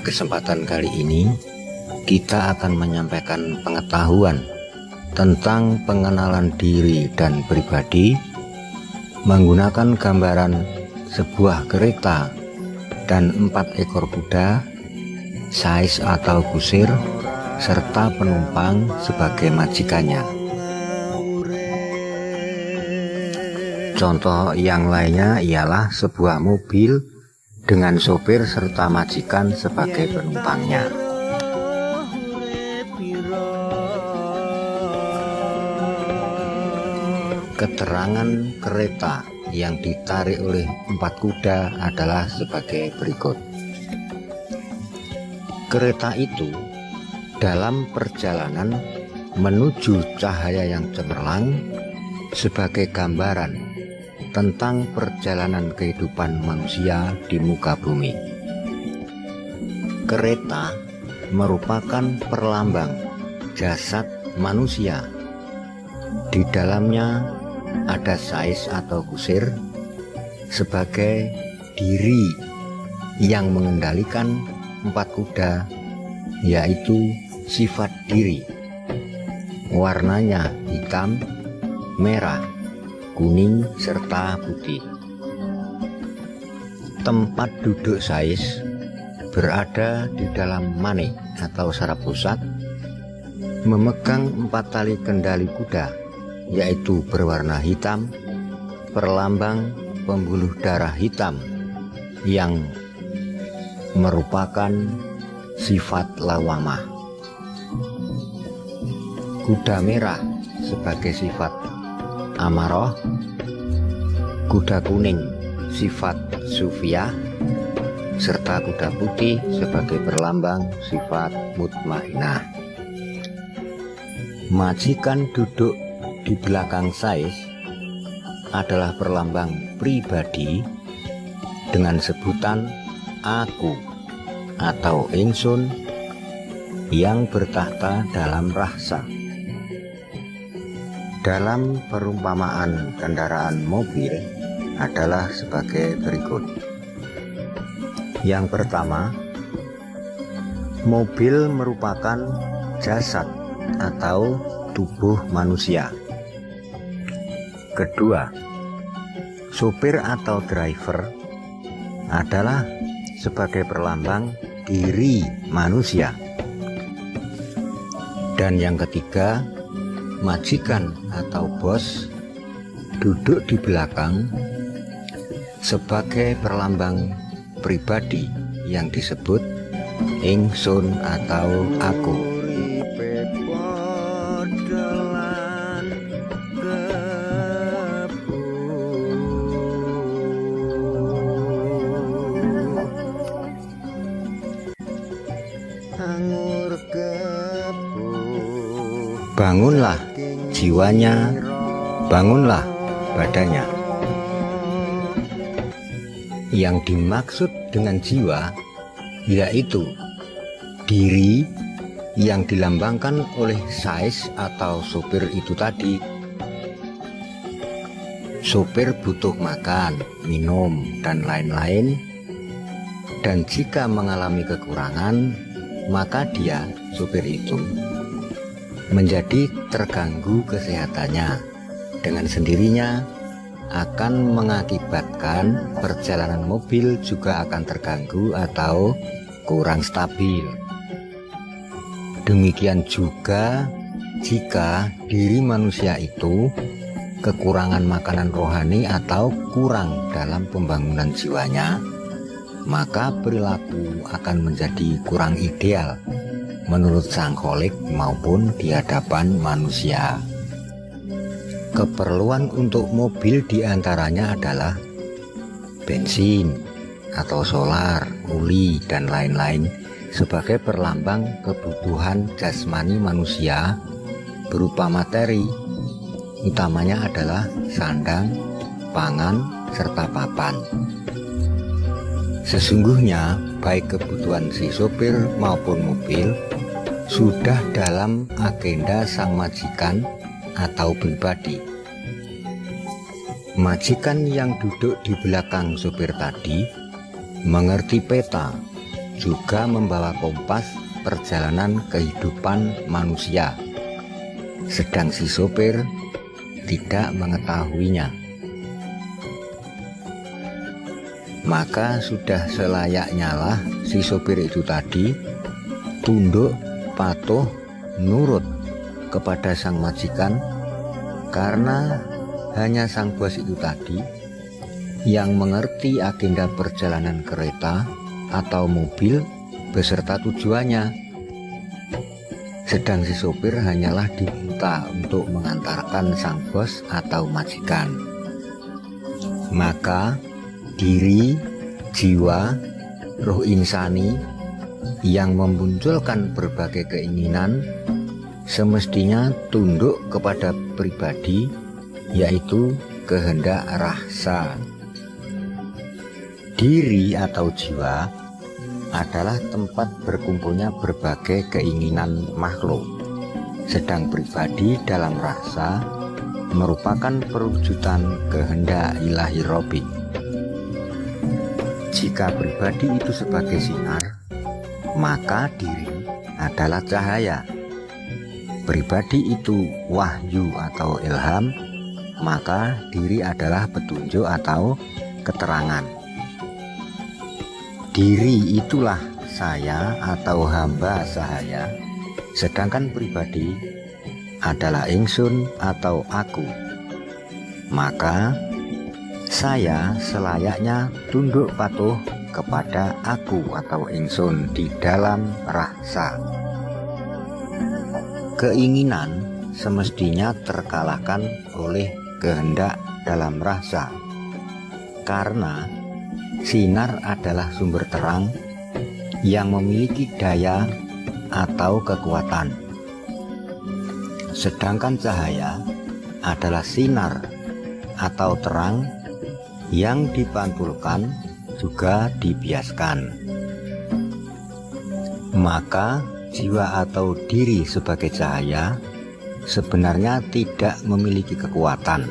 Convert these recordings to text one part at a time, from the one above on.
Pada kesempatan kali ini, kita akan menyampaikan pengetahuan tentang pengenalan diri dan pribadi menggunakan gambaran sebuah kereta dan 4 ekor kuda, sais atau kusir, serta penumpang sebagai majikannya. Contoh yang lainnya ialah sebuah mobil dengan sopir serta majikan sebagai penumpangnya. Keterangan kereta yang ditarik oleh 4 kuda adalah sebagai berikut. Kereta itu dalam perjalanan menuju cahaya yang cemerlang sebagai gambaran tentang perjalanan kehidupan manusia di muka bumi. Kereta merupakan perlambang jasad manusia. Di dalamnya ada sais atau kusir sebagai diri yang mengendalikan 4 kuda, yaitu sifat diri. Warnanya hitam, merah, kuning, serta putih. Tempat duduk sais berada di dalam mane atau saraf pusat, memegang 4 tali kendali kuda, yaitu berwarna hitam, perlambang pembuluh darah hitam yang merupakan sifat lawamah. Kuda merah sebagai sifat amarah, kuda kuning sifat sufiah, serta kuda putih sebagai perlambang sifat mutmainah. Majikan duduk di belakang sais adalah perlambang pribadi dengan sebutan aku atau ingsun yang bertahta dalam rahsa. Dalam perumpamaan kendaraan mobil adalah sebagai berikut. Yang pertama, mobil merupakan jasad atau tubuh manusia. Kedua, sopir atau driver adalah sebagai perlambang diri manusia. Dan yang ketiga, majikan atau bos duduk di belakang sebagai perlambang pribadi yang disebut ingsun atau aku. Bangunlah jiwanya, bangunlah badannya. Yang dimaksud dengan jiwa yaitu diri yang dilambangkan oleh sais atau sopir itu tadi. Sopir butuh makan, minum, dan lain-lain, dan jika mengalami kekurangan, maka dia, sopir itu, menjadi terganggu kesehatannya. Dengan sendirinya akan mengakibatkan perjalanan mobil juga akan terganggu atau kurang stabil. Demikian juga jika diri manusia itu kekurangan makanan rohani atau kurang dalam pembangunan jiwanya, maka perilaku akan menjadi kurang ideal menurut sang kholik maupun di hadapan manusia. Keperluan untuk mobil diantaranya adalah bensin atau solar, oli, dan lain-lain sebagai perlambang kebutuhan jasmani manusia berupa materi, utamanya adalah sandang, pangan, serta papan. Sesungguhnya baik kebutuhan si sopir maupun mobil sudah dalam agenda sang majikan atau pribadi. Majikan yang duduk di belakang sopir tadi mengerti peta juga membawa kompas perjalanan kehidupan manusia, sedang si sopir tidak mengetahuinya. Maka sudah selayaknya lah si sopir itu tadi tunduk, patuh, nurut kepada sang majikan, karena hanya sang bos itu tadi yang mengerti agenda perjalanan kereta atau mobil beserta tujuannya, sedang si sopir hanyalah diminta untuk mengantarkan sang bos atau majikan. Maka diri, jiwa, roh insani yang memunculkan berbagai keinginan semestinya tunduk kepada pribadi, yaitu kehendak rasa. Diri atau jiwa adalah tempat berkumpulnya berbagai keinginan makhluk, sedang pribadi dalam rasa merupakan perwujudan kehendak ilahi Robi. Jika pribadi itu sebagai sinar, maka diri adalah cahaya. Pribadi itu wahyu atau ilham, maka diri adalah petunjuk atau keterangan. Diri itulah saya atau hamba sahaya, sedangkan pribadi adalah ingsun atau aku. Maka saya selayaknya tunduk patuh kepada aku atau ingsun di dalam rasa. Keinginan semestinya terkalahkan oleh kehendak dalam rasa, karena sinar adalah sumber terang yang memiliki daya atau kekuatan, sedangkan cahaya adalah sinar atau terang yang dipantulkan juga dibiaskan. Maka jiwa atau diri sebagai cahaya sebenarnya tidak memiliki kekuatan,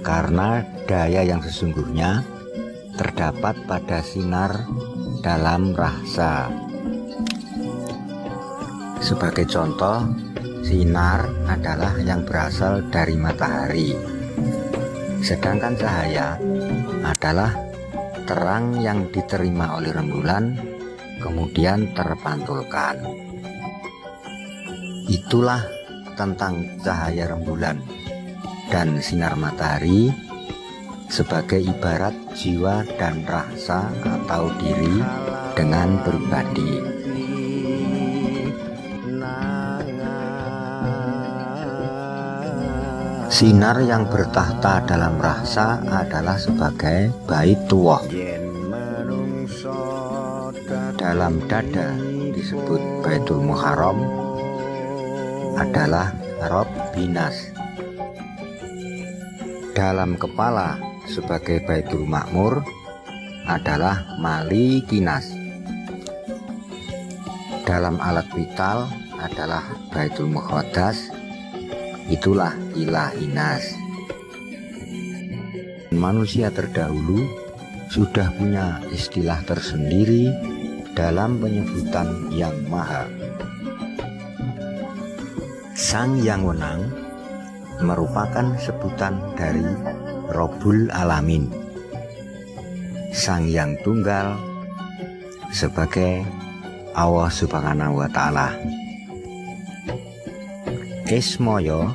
karena daya yang sesungguhnya terdapat pada sinar dalam rasa. Sebagai contoh, sinar adalah yang berasal dari matahari, sedangkan cahaya adalah terang yang diterima oleh rembulan kemudian terpantulkan. Itulah tentang cahaya rembulan dan sinar matahari sebagai ibarat jiwa dan rasa atau diri dengan pribadi. Sinar yang bertahta dalam rasa adalah sebagai Baitullah. Dalam dada disebut Baitul Muharram adalah Robbinas. Dalam kepala sebagai Baitul Makmur adalah Malikinas. Dalam alat vital adalah Baitul Muqaddas, itulah Ilahinas. Manusia terdahulu sudah punya istilah tersendiri dalam penyebutan Yang Maha. Sang Yang Wenang merupakan sebutan dari Robul Alamin. Sang Yang Tunggal sebagai Allah Subhanahu wa Ta'ala. Ismoyo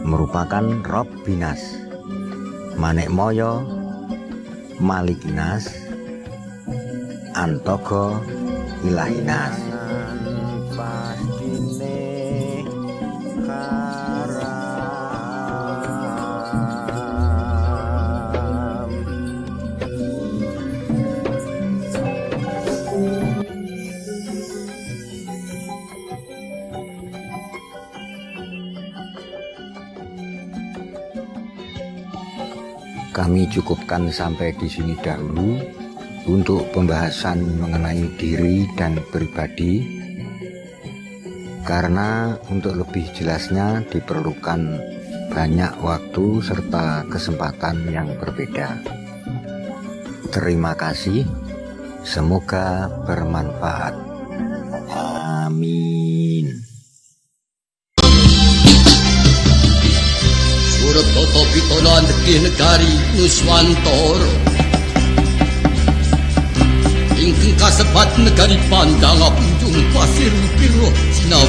merupakan Robbinas, Manekmoyo Malikinas, Antogo Ilahinas. Kami cukupkan sampai di sini dahulu untuk pembahasan mengenai diri dan pribadi, karena untuk lebih jelasnya diperlukan banyak waktu serta kesempatan yang berbeda. Terima kasih. Semoga bermanfaat. Amin. Surut toto pitolan dekih negari Nuswantoro ingkang kasebat negari pandang punjung pasir piro sinawi